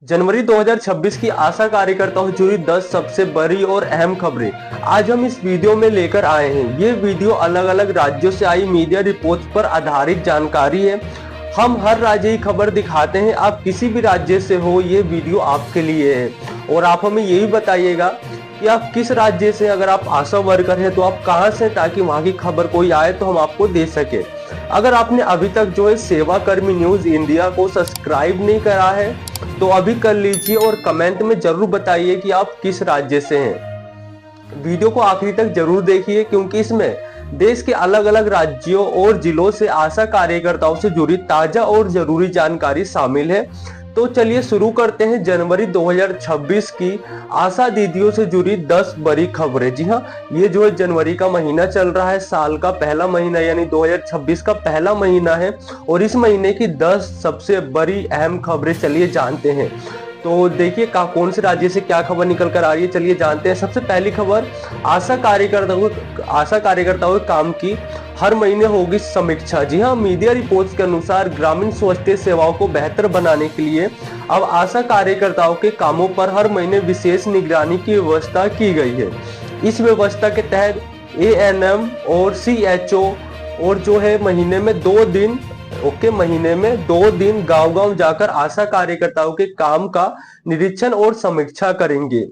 जनवरी 2026 की आशा कार्यकर्ताओं से जुड़ी 10 सबसे बड़ी और अहम खबरें आज हम इस वीडियो में लेकर आए हैं। ये वीडियो अलग अलग राज्यों से आई मीडिया रिपोर्ट्स पर आधारित जानकारी है। हम हर राज्य की खबर दिखाते हैं। आप किसी भी राज्य से हो, ये वीडियो आपके लिए है। और आप हमें ये भी बताइएगा कि आप किस राज्य से, अगर आप आशा वर्कर हैं तो आप कहां से, ताकि वहां की खबर कोई आए तो हम आपको दे सके। अगर आपने अभी तक जो है सेवा कर्मी न्यूज इंडिया को सब्सक्राइब नहीं करा है तो अभी कर लीजिए और कमेंट में जरूर बताइए कि आप किस राज्य से हैं। वीडियो को आखिरी तक जरूर देखिए क्योंकि इसमें देश के अलग अलग राज्यों और जिलों से आशा कार्यकर्ताओं से जुड़ी ताजा और जरूरी जानकारी शामिल है। तो चलिए शुरू करते हैं जनवरी 2026 की आशा दीदियों से जुड़ी 10 बड़ी खबरें। जी हाँ, ये जो है जनवरी का महीना चल रहा है, साल का पहला महीना यानी 2026 का पहला महीना है और इस महीने की 10 सबसे बड़ी अहम खबरें चलिए जानते हैं। तो देखिए कौन से राज्य से क्या खबर निकल कर आ रही है, चलिए जानते हैं। सबसे पहली खबर, आशा कार्यकर्ताओं के काम की हर महीने होगी समीक्षा। जी हाँ, मीडिया रिपोर्ट्स के अनुसार ग्रामीण स्वास्थ्य सेवाओं को बेहतर बनाने के लिए अब आशा कार्यकर्ताओं के कामों पर हर महीने विशेष निगरानी की व्यवस्था की गई है। इस व्यवस्था के तहत एएनएम और सीएचओ और जो है महीने में 2 दिन गांव-गांव जाकर आशा कार्यकर्ताओं के काम का निरीक्षण और समीक्षा करेंगे।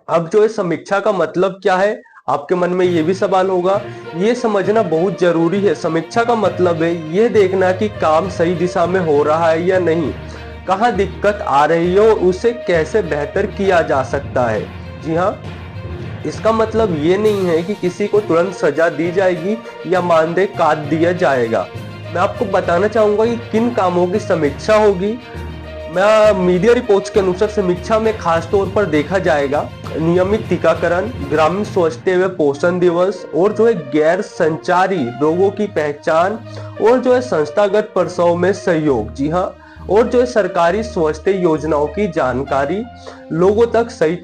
अब जो है समीक्षा का मतलब क्या है, आपके मन में ये भी सवाल होगा। ये समझना बहुत जरूरी है। समीक्षा का मतलब है ये देखना कि काम सही दिशा में हो रहा है या नहीं, कहाँ दिक्कत आ रही है और उसे कैसे बेहतर किया जा सकता है। जी हाँ, इसका मतलब ये नहीं है कि किसी को तुरंत सजा दी जाएगी या मानदेय काट दिया जाएगा। मैं आपको बताना चाहूंगा कि किन कामों की समीक्षा होगी। मैं मीडिया रिपोर्ट्स के अनुसार समीक्षा में खास तौर पर देखा जाएगा नियमित टीकाकरण, ग्रामीण स्वास्थ्य व पोषण दिवस और जो है गैर संचारी रोगों की पहचान और जो है संस्थागत प्रसव में सहयोग। जी हाँ, और जो है सरकारी स्वास्थ्य योजनाओं की जानकारी लोगों तक सही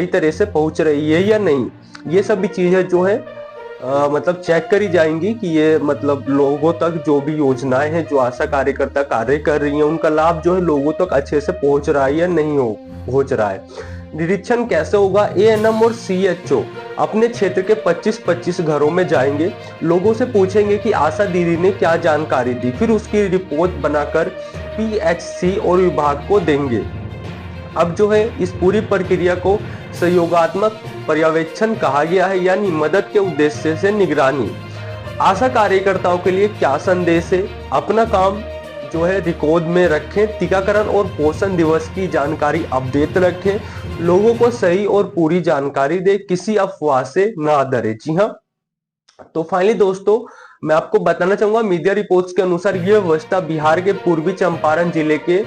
तरह से पहुंच रही है या नहीं, ये सभी चीजें जो है मतलब चेक करी जाएंगी कि ये मतलब लोगों तक जो भी योजनाएं हैं जो आशा कार्यकर्ता कार्य कर रही हैं उनका लाभ जो है लोगों तक अच्छे से पहुंच रहा है या नहीं पहुंच रहा है। निरीक्षण कैसे होगा, एएनएम और सीएचओ अपने क्षेत्र के 25-25 घरों में जाएंगे, लोगों से पूछेंगे कि आशा दीदी ने क्या जानकारी दी, फिर उसकी रिपोर्ट बनाकर पीएचसी और विभाग को देंगे। अब जो है इस पूरी प्रक्रिया को सहयोगात्मक पर्यवेक्षण कहा गया है, यानी मदद के उद्देश्य से निगरानी। आशा कार्यकर्ताओं के लिए क्या संदेश है, अपना काम जो है रिकॉर्ड में रखें, टीकाकरण और पोषण दिवस की जानकारी अपडेट रखें, लोगों को सही और पूरी जानकारी दे, किसी अफवाह से ना डरे। जी हाँ, तो फाइनली दोस्तों मैं आपको बताना चाहूंगा मीडिया रिपोर्ट्स के अनुसार यह व्यवस्था बिहार के पूर्वी चंपारण जिले के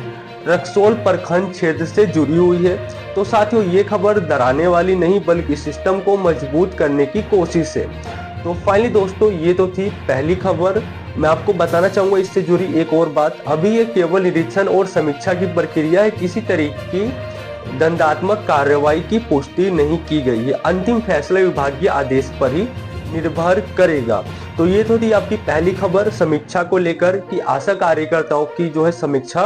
रक्सौल प्रखंड क्षेत्र से जुड़ी हुई है। तो साथियों ये खबर डराने वाली नहीं बल्कि सिस्टम को मजबूत करने की कोशिश है। तो फाइनली दोस्तों ये तो थी पहली खबर। मैं आपको बताना चाहूंगा इससे जुड़ी एक और बात, अभी ये केवल निरीक्षण और समीक्षा की प्रक्रिया है, किसी तरीके की दंडात्मक कार्रवाई की पुष्टि नहीं की गई है। अंतिम फैसला विभागीय आदेश पर ही निर्भर करेगा। तो ये तो थी आपकी पहली खबर समीक्षा को लेकर कि आशा कार्यकर्ताओं की जो है समीक्षा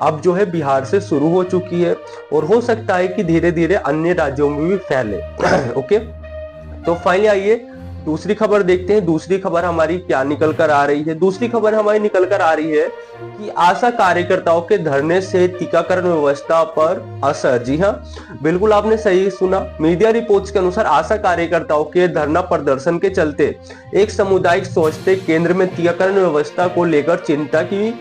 अब जो है बिहार से शुरू हो चुकी है और हो सकता है कि धीरे धीरे अन्य राज्यों में भी फैले। ओके, तो फाइनली आइए दूसरी खबर देखते हैं। दूसरी खबर हमारी क्या निकल कर आ रही है। दूसरी खबर हमारी निकल कर आ रही है कि आशा कार्यकर्ताओं के धरने से टीकाकरण व्यवस्था पर असर। जी हाँ, बिल्कुल आपने सही सुना। मीडिया रिपोर्ट्स के अनुसार आशा कार्यकर्ताओं के धरना प्रदर्शन के चलते एक सामुदायिक स्वास्थ्य केंद्र में टीकाकरण व्यवस्था को लेकर चिंता की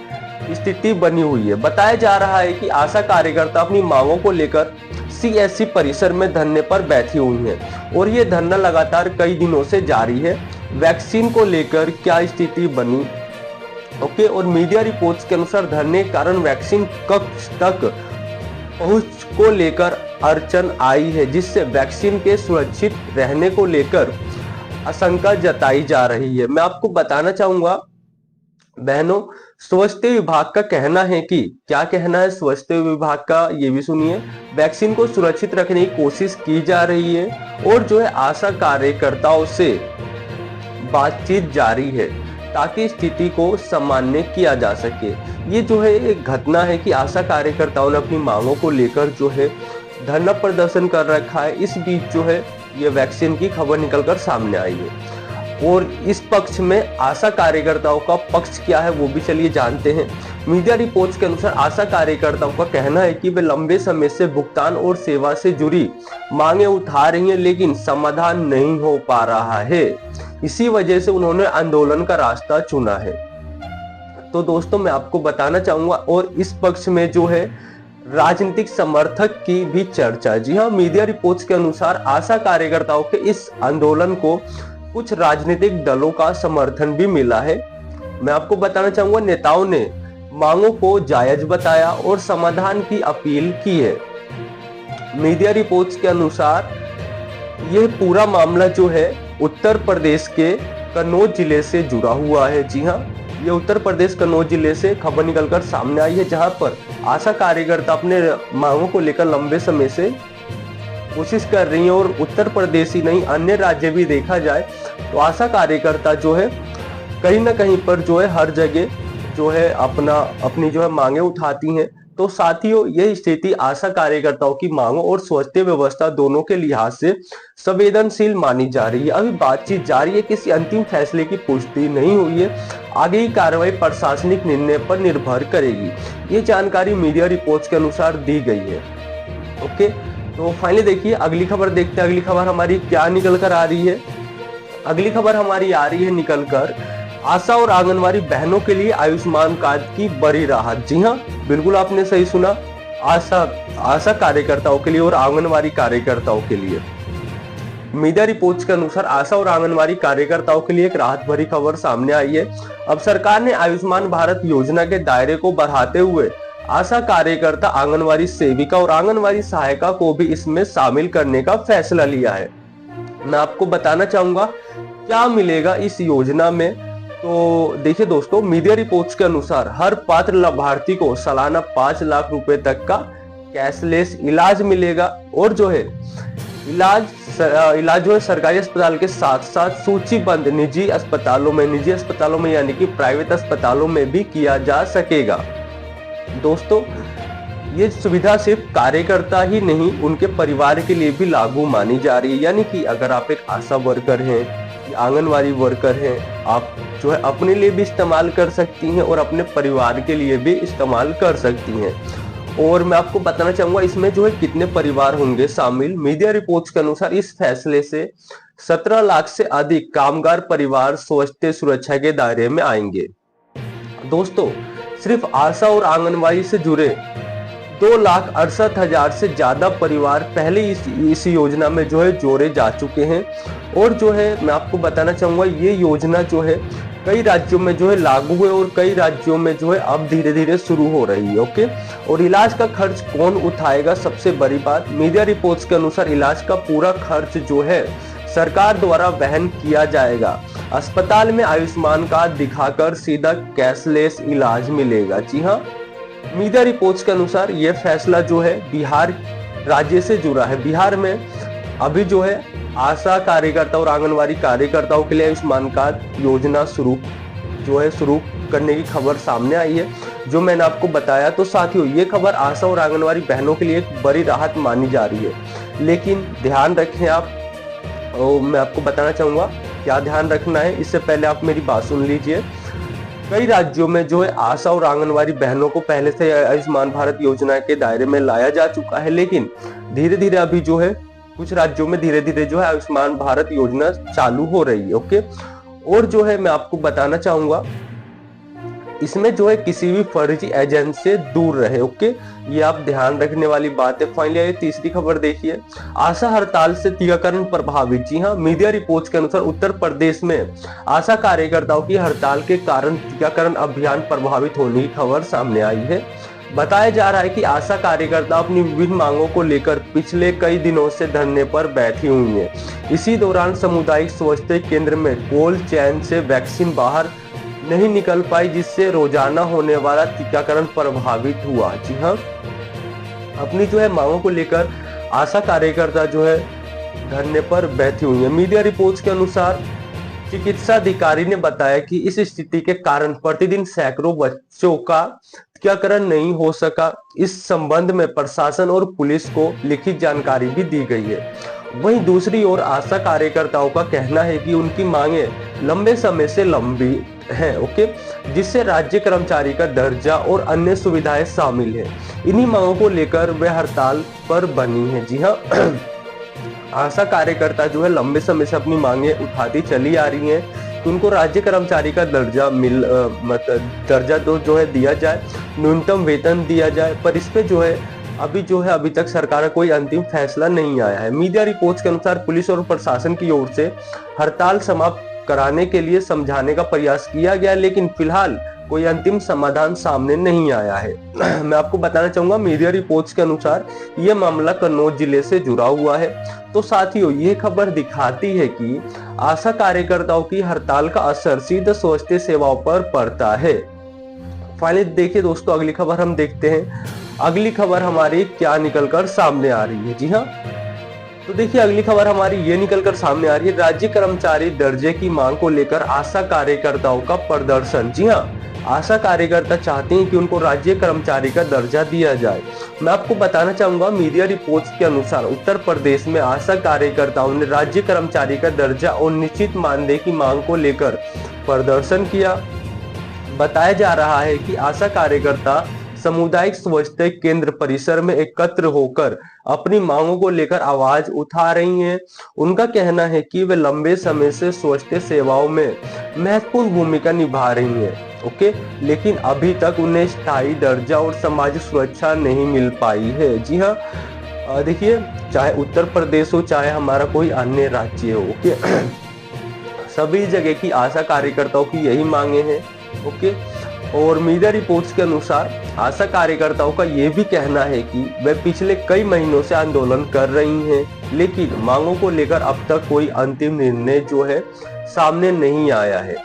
स्थिति बनी हुई है। बताया जा रहा है कि आशा कार्यकर्ता अपनी मांगों को लेकर सीएससी परिसर में धरने पर बैठी हुई हैं और ये धरना लगातार कई दिनों से जारी है। वैक्सीन को लेकर क्या स्थिति बनी, ओके, और मीडिया रिपोर्ट्स के अनुसार धरने के कारण वैक्सीन कक्ष तक पहुंच को लेकर अड़चन आई है, जिससे वैक्सीन के सुरक्षित रहने को लेकर आशंका जताई जा रही है। मैं आपको बताना चाहूंगा बहनों, स्वास्थ्य विभाग का कहना है कि क्या कहना है स्वास्थ्य विभाग का, ये भी सुनिए। वैक्सीन को सुरक्षित रखने की कोशिश की जा रही है और जो है आशा कार्यकर्ताओं से बातचीत जारी है ताकि स्थिति को सामान्य किया जा सके। ये जो है एक घटना है कि आशा कार्यकर्ताओं ने अपनी मांगों को लेकर जो है धरना प्रदर्शन कर रखा है। इस बीच जो है ये वैक्सीन की खबर निकलकर सामने आई है और इस पक्ष में आशा कार्यकर्ताओं का पक्ष क्या है वो भी चलिए जानते हैं। मीडिया रिपोर्ट्स के अनुसार आशा कार्यकर्ताओं का कहना है कि वे लंबे समय से भुगतान और सेवा से जुड़ी मांगे उठा रही हैं, लेकिन समाधान नहीं हो पा रहा है। इसी वजह से उन्होंने आंदोलन का रास्ता चुना है। तो दोस्तों मैं आपको बताना चाहूंगा, और इस पक्ष में जो है राजनीतिक समर्थक की भी चर्चा। जी हाँ, मीडिया रिपोर्ट्स के अनुसार आशा कार्यकर्ताओं के इस आंदोलन को कुछ राजनीतिक दलों का समर्थन भी मिला है। मैं आपको बताना चाहूंगा, नेताओं ने मांगों को जायज बताया और समाधान की अपील की है। मीडिया रिपोर्ट्स के अनुसार यह पूरा मामला जो है उत्तर प्रदेश के कन्नौज जिले से जुड़ा हुआ है। जी हाँ, ये उत्तर प्रदेश कन्नौज जिले से खबर निकलकर सामने आई है, जहां पर आशा कार्यकर्ता अपने मांगों को लेकर लंबे समय से कोशिश कर रही है। और उत्तर प्रदेश ही नहीं, अन्य राज्य भी देखा जाए तो आशा कार्यकर्ता जो है कहीं ना कहीं पर जो है हर जगह जो है अपनी जो है मांगे उठाती हैं। तो साथियों, यह स्थिति आशा कार्यकर्ताओं की मांगों और स्वास्थ्य व्यवस्था दोनों के लिहाज से संवेदनशील मानी जा रही है। अभी बातचीत जारी है, किसी अंतिम फैसले की पुष्टि नहीं हुई है। आगे की कार्रवाई प्रशासनिक निर्णय पर निर्भर करेगी। ये जानकारी मीडिया रिपोर्ट्स के अनुसार दी गई है। ओके, तो फाइनली देखिए अगली खबर देखते हैं। अगली खबर हमारी क्या निकल कर आ रही है। अगली खबर हमारी आ रही है निकलकर आशा और आंगनवाड़ी बहनों के लिए आयुष्मान कार्ड की बड़ी राहत। जी हाँ, बिल्कुल आपने सही सुना, आशा कार्यकर्ताओं के लिए और आंगनवाड़ी कार्यकर्ताओं के लिए। मीडिया रिपोर्ट्स के अनुसार आशा और आंगनवाड़ी कार्यकर्ताओं के लिए एक राहत भरी खबर सामने आई है। अब सरकार ने आयुष्मान भारत योजना के दायरे को बढ़ाते हुए आशा कार्यकर्ता, आंगनवाड़ी सेविका और आंगनवाड़ी सहायिका को भी इसमें शामिल करने का फैसला लिया है। मैं आपको बताना चाहूंगा क्या मिलेगा इस योजना में। तो देखिए दोस्तों, मीडिया रिपोर्ट्स के अनुसार हर पात्र लाभार्थी को सालाना 5 लाख रुपए तक का कैशलेस इलाज मिलेगा। और जो है इलाज जो है सरकारी अस्पताल के साथ साथ सूचीबद्ध निजी अस्पतालों में यानी कि प्राइवेट अस्पतालों में भी किया जा सकेगा। दोस्तों, ये सुविधा सिर्फ कार्यकर्ता ही नहीं, उनके परिवार के लिए भी लागू मानी जा रही है। यानी कि अगर आप एक आशा वर्कर हैं, आंगनवाड़ी वर्कर हैं, आप जो है अपने लिए भी इस्तेमाल कर सकती हैं और अपने परिवार के लिए भी इस्तेमाल कर सकती हैं। और मैं आपको बताना चाहूंगा इसमें जो है कितने परिवार होंगे शामिल। मीडिया रिपोर्ट्स के अनुसार इस फैसले से 17 लाख से अधिक कामगार परिवार स्वास्थ्य सुरक्षा के दायरे में आएंगे। दोस्तों, सिर्फ आशा और आंगनवाड़ी से जुड़े 2,68,000 से ज्यादा परिवार पहले इस योजना में जो है जोड़े जा चुके हैं। और जो है मैं आपको बताना चाहूंगा ये योजना जो है कई राज्यों में जो है लागू है और कई राज्यों में जो है अब धीरे धीरे शुरू हो रही है। ओके, और इलाज का खर्च कौन उठाएगा, सबसे बड़ी बात, मीडिया रिपोर्ट्स के अनुसार इलाज का पूरा खर्च जो है सरकार द्वारा वहन किया जाएगा। अस्पताल में आयुष्मान कार्ड दिखाकर सीधा कैशलेस इलाज मिलेगा। जी हाँ, मीडिया रिपोर्ट्स के अनुसार यह फैसला जो है बिहार राज्य से जुड़ा है। बिहार में अभी जो है आशा कार्यकर्ता और आंगनवाड़ी कार्यकर्ताओं के लिए आयुष्मान कार्ड योजना शुरू करने की खबर सामने आई है, जो मैंने आपको बताया। तो साथियों, ये खबर आशा और आंगनवाड़ी बहनों के लिए एक बड़ी राहत मानी जा रही है। लेकिन ध्यान रखें आप, और मैं आपको बताना चाहूंगा क्या ध्यान रखना है। इससे पहले आप मेरी बात सुन लीजिए। कई राज्यों में जो है आशा और आंगनवाड़ी बहनों को पहले से आयुष्मान भारत योजना के दायरे में लाया जा चुका है, लेकिन धीरे धीरे अभी जो है कुछ राज्यों में धीरे धीरे जो है आयुष्मान भारत योजना चालू हो रही है। ओके, और जो है मैं आपको बताना चाहूंगा इसमें जो है किसी भी फर्जी एजेंट से दूर रहे। ओके, ये आप ध्यान रखने वाली बात है। फाइनली तीसरी खबर देखिए, आशा हड़ताल से टीकाकरण प्रभावित। जी हाँ, मीडिया रिपोर्ट्स के अनुसार उत्तर प्रदेश में आशा कार्यकर्ताओं की हड़ताल के कारण टीकाकरण अभियान प्रभावित होने की खबर सामने आई है। बताया जा रहा है कि आशा कार्यकर्ता अपनी विभिन्न मांगों को लेकर पिछले कई दिनों से धरने पर बैठी हुई हैं। इसी दौरान सामुदायिक स्वास्थ्य केंद्र में कोल्ड चेन से वैक्सीन बाहर नहीं निकल पाई, जिससे रोजाना होने वाला टीकाकरण प्रभावित हुआ। जी हाँ, अपनी जो है मांगों को लेकर आशा कार्यकर्ता जो है धरने पर बैठी हुई है। मीडिया रिपोर्ट्स के अनुसार चिकित्सा अधिकारी ने बताया कि इस स्थिति के कारण प्रतिदिन सैकड़ों बच्चों का टीकाकरण नहीं हो सका। इस संबंध में प्रशासन और पुलिस को लिखित जानकारी भी दी गई है। वहीं दूसरी ओर आशा कार्यकर्ताओं का कहना है कि उनकी मांगे लंबे समय से लंबी हैं, ओके, जिससे राज्य कर्मचारी का दर्जा और अन्य सुविधाएं शामिल हैं। इन्हीं मांगों को लेकर वे हड़ताल पर बनी है। जी हाँ, आशा कार्यकर्ता जो है लंबे समय से अपनी मांगे उठाती चली आ रही हैं कि उनको राज्य कर्मचारी का दर्जा दर्जा तो जो है दिया जाए, न्यूनतम वेतन दिया जाए, पर इस पे जो है अभी तक सरकार का कोई अंतिम फैसला नहीं आया है। मीडिया रिपोर्ट्स के अनुसार पुलिस और प्रशासन की ओर से हड़ताल समाप्त कराने के लिए समझाने का प्रयास किया गया, लेकिन फिलहाल कोई अंतिम समाधान सामने नहीं आया है। मैं आपको बताना चाहूंगा, मीडिया रिपोर्ट्स के अनुसार यह मामला कन्नौज जिले से जुड़ा हुआ है। तो साथियों, ये खबर दिखाती है कि आशा कार्यकर्ताओं की हड़ताल का असर सीधे स्वास्थ्य सेवाओं पर पड़ता है। फाइनली देखिए दोस्तों, अगली खबर हम देखते हैं। अगली खबर हमारी क्या निकलकर सामने आ रही है। जी हाँ, तो देखिए अगली खबर हमारी ये निकलकर सामने आ रही है, राज्य कर्मचारी दर्जे की मांग को लेकर आशा कार्यकर्ताओं का प्रदर्शन। जी हाँ, आशा कार्यकर्ता चाहते हैं कि उनको राज्य कर्मचारी का दर्जा दिया जाए। मैं आपको बताना चाहूंगा, मीडिया रिपोर्ट्स के अनुसार उत्तर प्रदेश में आशा कार्यकर्ताओं ने राज्य कर्मचारी का दर्जा और निश्चित मानदेय की मांग को लेकर प्रदर्शन किया। बताया जा रहा है कि आशा कार्यकर्ता सामुदायिक स्वास्थ्य केंद्र परिसर में एकत्र होकर अपनी मांगों को लेकर आवाज उठा रही हैं। उनका कहना है कि वे लंबे समय से स्वास्थ्य सेवाओं में महत्वपूर्ण भूमिका निभा रही हैं, ओके, लेकिन अभी तक उन्हें स्थायी दर्जा और सामाजिक सुरक्षा नहीं मिल पाई है। जी हाँ, देखिए चाहे उत्तर प्रदेश हो चाहे हमारा कोई अन्य राज्य हो, ओके, सभी जगह की आशा कार्यकर्ताओं की यही मांगे हैं, ओके। और मीडिया रिपोर्ट्स के अनुसार आशा कार्यकर्ताओं का यह भी कहना है कि वे पिछले कई महीनों से आंदोलन कर रही हैं, लेकिन मांगों को लेकर अब तक कोई अंतिम निर्णय जो है सामने नहीं आया है।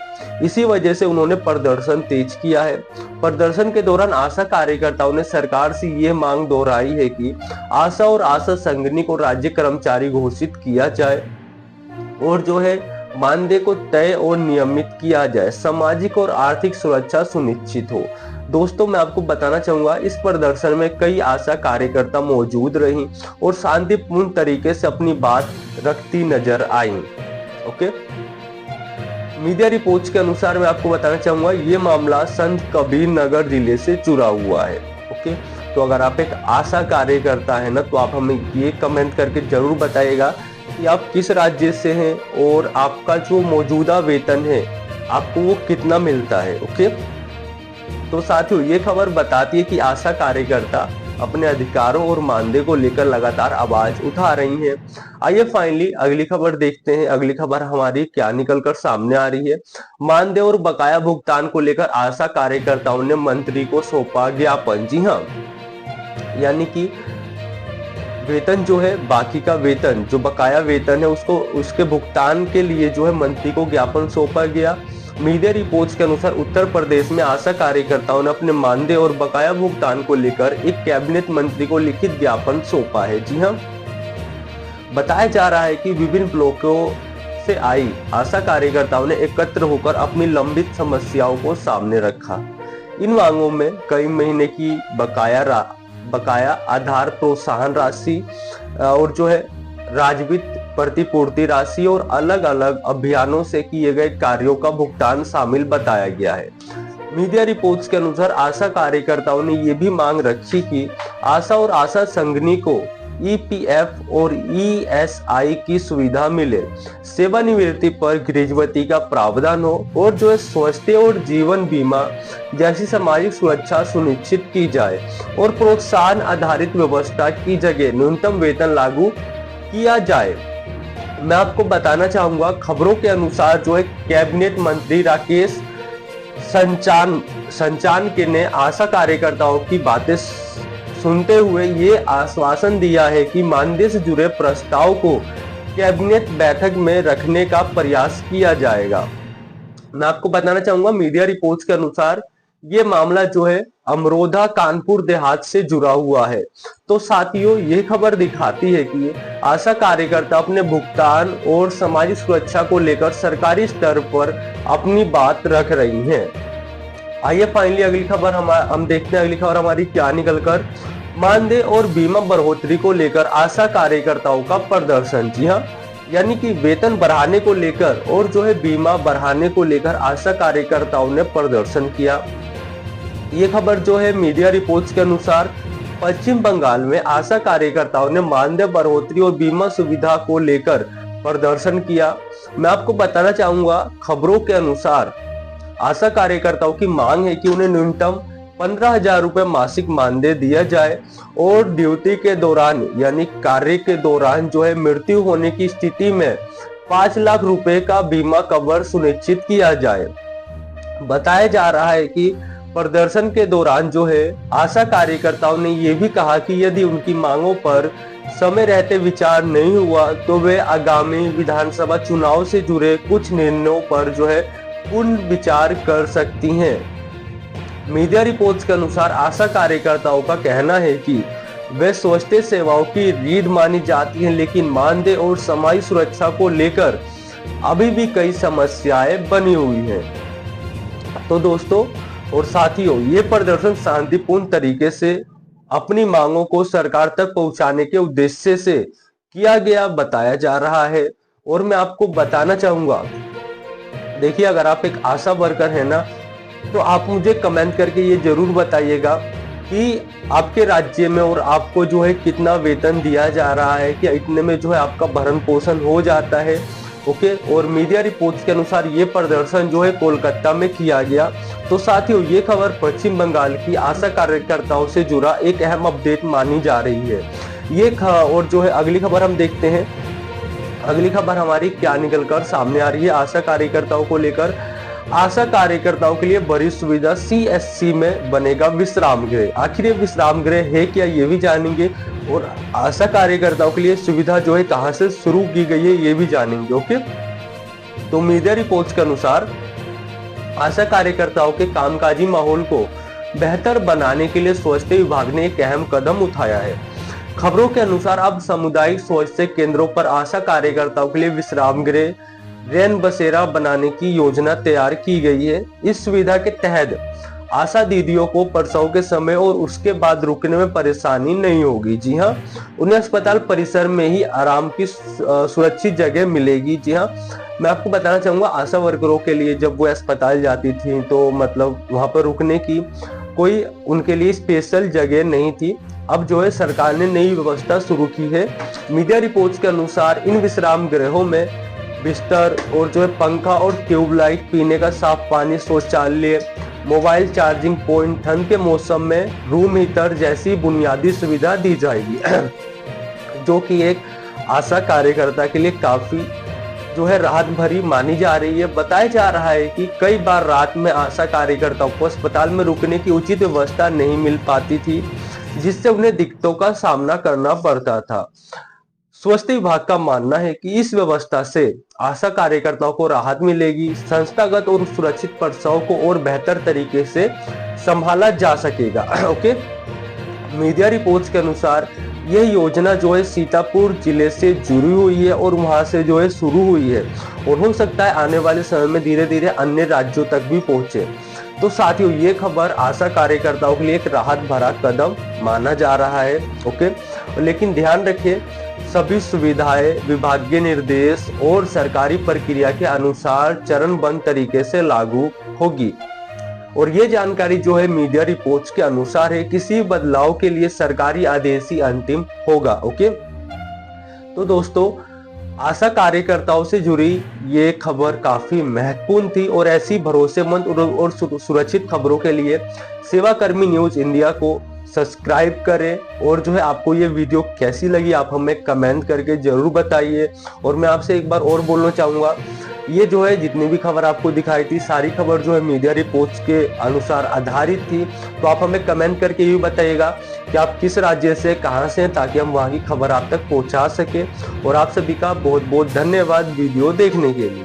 इसी वजह से उन्होंने प्रदर्शन तेज किया है। प्रदर्शन के दौरान आशा कार्यकर्ताओं ने सरकार से ये मांग दोहराई है कि आशा और आशा संघनी को राज्य कर्मचारी घोषित किया जाए और जो है मानदेय को तय और नियमित किया जाए, सामाजिक और आर्थिक सुरक्षा सुनिश्चित हो। दोस्तों, मैं आपको बताना चाहूंगा, इस प्रदर्शन में कई आशा कार्यकर्ता मौजूद रही और शांतिपूर्ण तरीके से अपनी बात रखती नजर आई, ओके। मीडिया रिपोर्ट्स के अनुसार मैं आपको बताना चाहूंगा, ये मामला संत कबीर नगर जिले से जुड़ा हुआ है, ओके। तो अगर आप एक आशा कार्यकर्ता है ना, तो आप हमें ये कमेंट करके जरूर बताइएगा कि आप किस राज्य से हैं और आपका जो मौजूदा वेतन है आपको वो कितना मिलता है, ओके। तो साथियों, ये खबर बताती है कि आशा कार्यकर्ता अपने अधिकारों और मानदेय को लेकर लगातार आवाज उठा रही हैं। आइए फाइनली अगली खबर देखते हैं। अगली खबर हमारी क्या निकलकर सामने आ रही है। मानदेय और बकाया भुगतान को लेकर आशा कार्यकर्ताओं ने मंत्री को सौंपा ज्ञापन। जी हाँ, यानी कि वेतन जो है, बाकी का वेतन जो बकाया वेतन है उसको उसके भुगतान के लिए जो है मंत्री को ज्ञापन सौंपा गया। मीडिया रिपोर्ट्स के अनुसार उत्तर प्रदेश में आशा कार्यकर्ताओं ने अपने मानदेय और बकाया भुगतान को लेकर एक कैबिनेट मंत्री को लिखित ज्ञापन सौंपा है। जी हाँ, बताया जा रहा है कि विभिन्न ब्लॉकों से आई आशा कार्यकर्ताओं ने एकत्र होकर अपनी लंबित समस्याओं को सामने रखा। इन मांगों में कई महीने की बकाया आधार प्रोत्साहन राशि और जो है राजवित्त प्रतिपूर्ति राशि और अलग अलग अभियानों से किए गए कार्यों का भुगतान शामिल बताया गया है। मीडिया रिपोर्ट्स के अनुसार आशा कार्यकर्ताओं ने ये भी मांग रखी कि आशा और आशा संघनी को ईपीएफ और ईएसआई की सुविधा मिले, सेवानिवृत्ति पर ग्रेजुएटी का प्रावधान हो और जो है स्वास्थ्य और जीवन बीमा जैसी सामाजिक सुरक्षा सुनिश्चित की जाए और प्रोत्साहन आधारित व्यवस्था की जगह न्यूनतम वेतन लागू किया जाए। मैं आपको बताना चाहूंगा, खबरों के अनुसार जो है कैबिनेट मंत्री राकेश संचानके ने आशा कार्यकर्ताओं की बातें सुनते हुए ये आश्वासन दिया है कि मानदेय से जुड़े प्रस्ताव को कैबिनेट बैठक में रखने का प्रयास किया जाएगा। मैं आपको बताना चाहूंगा, मीडिया रिपोर्ट्स के अनुसार ये मामला जो है अमरोधा कानपुर देहात से जुड़ा हुआ है। तो साथियों, ये खबर दिखाती है कि आशा कार्यकर्ता अपने भुगतान और सामाजिक सुरक्षा को लेकर सरकारी स्तर पर अपनी बात रख रही हैं। आइए फाइनली अगली खबर हम देखते हैं अगली खबर हमारी क्या निकलकर। मानदेय और बीमा बढ़ोतरी को लेकर आशा कार्यकर्ताओं का प्रदर्शन। जी हाँ, यानी कि वेतन बढ़ाने को लेकर और जो है बीमा बढ़ाने को लेकर आशा कार्यकर्ताओं ने प्रदर्शन किया। ये खबर जो है मीडिया रिपोर्ट्स के अनुसार पश्चिम बंगाल में आशा कार्यकर्ताओं ने मानदेय बढ़ोतरी और बीमा सुविधा को लेकर प्रदर्शन किया। मैं आपको बताना चाहूंगा, खबरों के अनुसार आशा कार्यकर्ताओं की मांग है कि उन्हें न्यूनतम 15,000 रुपए मासिक मानदेय दिया जाए और ड्यूटी के दौरान यानी कार्य के दौरान जो है मृत्यु होने की स्थिति में 5 लाख रुपए का बीमा कवर सुनिश्चित किया जाए। बताया जा रहा है कि प्रदर्शन के दौरान जो है आशा कार्यकर्ताओं ने यह भी कहा कि यदि उनकी मांगों पर समय रहते विचार नहीं हुआ तो वे आगामी विधानसभा चुनाव से जुड़े कुछ निर्णयों पर जो है पूर्ण विचार कर सकती हैं। मीडिया रिपोर्ट्स के अनुसार आशा कार्यकर्ताओं का कहना है कि वे स्वास्थ्य सेवाओं की रीढ़ मानी जाती हैं, लेकिन मानदेय और सामाजिक सुरक्षा को लेकर अभी भी कई समस्याएं बनी हुई हैं। तो दोस्तों और साथियों, ये प्रदर्शन शांतिपूर्ण तरीके से अपनी मांगों को सरकार तक पहुंचाने के उद्देश्य से किया गया बताया जा रहा है। और मैं आपको बताना चाहूंगा, देखिए अगर आप एक आशा वर्कर है ना, तो आप मुझे कमेंट करके ये जरूर बताइएगा कि आपके राज्य में और आपको जो है कितना वेतन दिया जा रहा है, कि इतने में जो है आपका भरण पोषण हो जाता है। ओके, और मीडिया रिपोर्ट्स के अनुसार ये प्रदर्शन जो है कोलकाता में किया गया। तो साथियों, ये खबर पश्चिम बंगाल की आशा कार्यकर्ताओं से जुड़ा एक अहम अपडेट मानी जा रही है। और जो है अगली खबर हम देखते हैं, अगली खबर हमारी क्या निकलकर सामने आ रही है आशा कार्यकर्ताओं को लेकर। आशा कार्यकर्ताओं के लिए बड़ी सुविधा, CSC में बनेगा विश्राम गृह। आखिर ये विश्राम गृह है क्या, ये भी जानेंगे। और आशा कार्यकर्ताओं के लिए सुविधा जो है कहां से शुरू की गई है, ये भी जानेंगे। ओके, तो मीडिया रिपोर्ट्स के अनुसार आशा कार्यकर्ताओं के कामकाजी माहौल को बेहतर बनाने के लिए स्वास्थ्य विभाग ने एक अहम कदम उठाया है। खबरों के अनुसार अब सामुदायिक स्वास्थ्य केंद्रों पर आशा कार्यकर्ताओं के लिए विश्राम गृह, रैन बसेरा बनाने की योजना तैयार की गई है। इस सुविधा के तहत आशा दीदियों को प्रसव के समय और उसके बाद रुकने में परेशानी नहीं होगी। जी हाँ, उन्हें अस्पताल परिसर में ही आराम की सुरक्षित जगह मिलेगी। जी हाँ, मैं आपको बताना चाहूंगा, आशा वर्करों के लिए जब वो अस्पताल जाती थी तो मतलब वहां पर रुकने की कोई उनके लिए स्पेशल जगह नहीं थी। अब जो है सरकार ने नई व्यवस्था शुरू की है। मीडिया रिपोर्ट्स के अनुसार इन विश्राम गृहों में बिस्तर और जो है पंखा और ट्यूबलाइट, पीने का साफ पानी, शौचालय, मोबाइल चार्जिंग पॉइंट, ठंड के मौसम में रूम हीटर जैसी बुनियादी सुविधा दी जाएगी जो कि एक आशा कार्यकर्ता के लिए काफी जो है राहत भरी मानी जा रही है। बताया जा रहा है कि कई बार रात में आशा कार्यकर्ताओं को अस्पताल में रुकने की उचित व्यवस्था नहीं मिल पाती थी, जिससे उन्हें दिक्कतों का सामना करना पड़ता था। स्वास्थ्य विभाग का मानना है कि इस व्यवस्था से आशा कार्यकर्ताओं को राहत मिलेगी, संस्थागत और सुरक्षित प्रसव को और बेहतर तरीके से संभाला जा सकेगा। ओके, मीडिया रिपोर्ट्स के अनुसार यह योजना जो है सीतापुर जिले से जुड़ी हुई है और वहां से जो है शुरू हुई है और हो सकता है आने वाले समय में धीरे धीरे अन्य राज्यों तक भी पहुंचे। तो साथियों, ये खबर आशा कार्यकर्ताओं के लिए एक राहत भरा कदम माना जा रहा है। ओके, लेकिन ध्यान रखिए, सभी सुविधाएं विभागीय निर्देश और सरकारी प्रक्रिया के अनुसार चरणबद्ध तरीके से लागू होगी। और ये जानकारी जो है मीडिया रिपोर्ट्स के अनुसार है, किसी बदलाव के लिए सरकारी आदेश ही अंतिम होगा। ओके, तो दोस्तों, आशा कार्यकर्ताओं से जुड़ी ये खबर काफी महत्वपूर्ण थी और ऐसी भरोसेमंद और सुरक्षित खबरों के लिए सेवाकर्मी न्यूज इंडिया को सब्सक्राइब करें। और जो है आपको ये वीडियो कैसी लगी आप हमें कमेंट करके जरूर बताइए। और मैं आपसे एक बार और बोलना चाहूंगा, ये जो है जितनी भी खबर आपको दिखाई थी, सारी खबर जो है मीडिया रिपोर्ट्स के अनुसार आधारित थी। तो आप हमें कमेंट करके ये बताइएगा कि आप किस राज्य से, कहां से हैं, ताकि हम वहां की खबर आप तक पहुंचा सके। और आप सभी का बहुत बहुत धन्यवाद वीडियो देखने के लिए।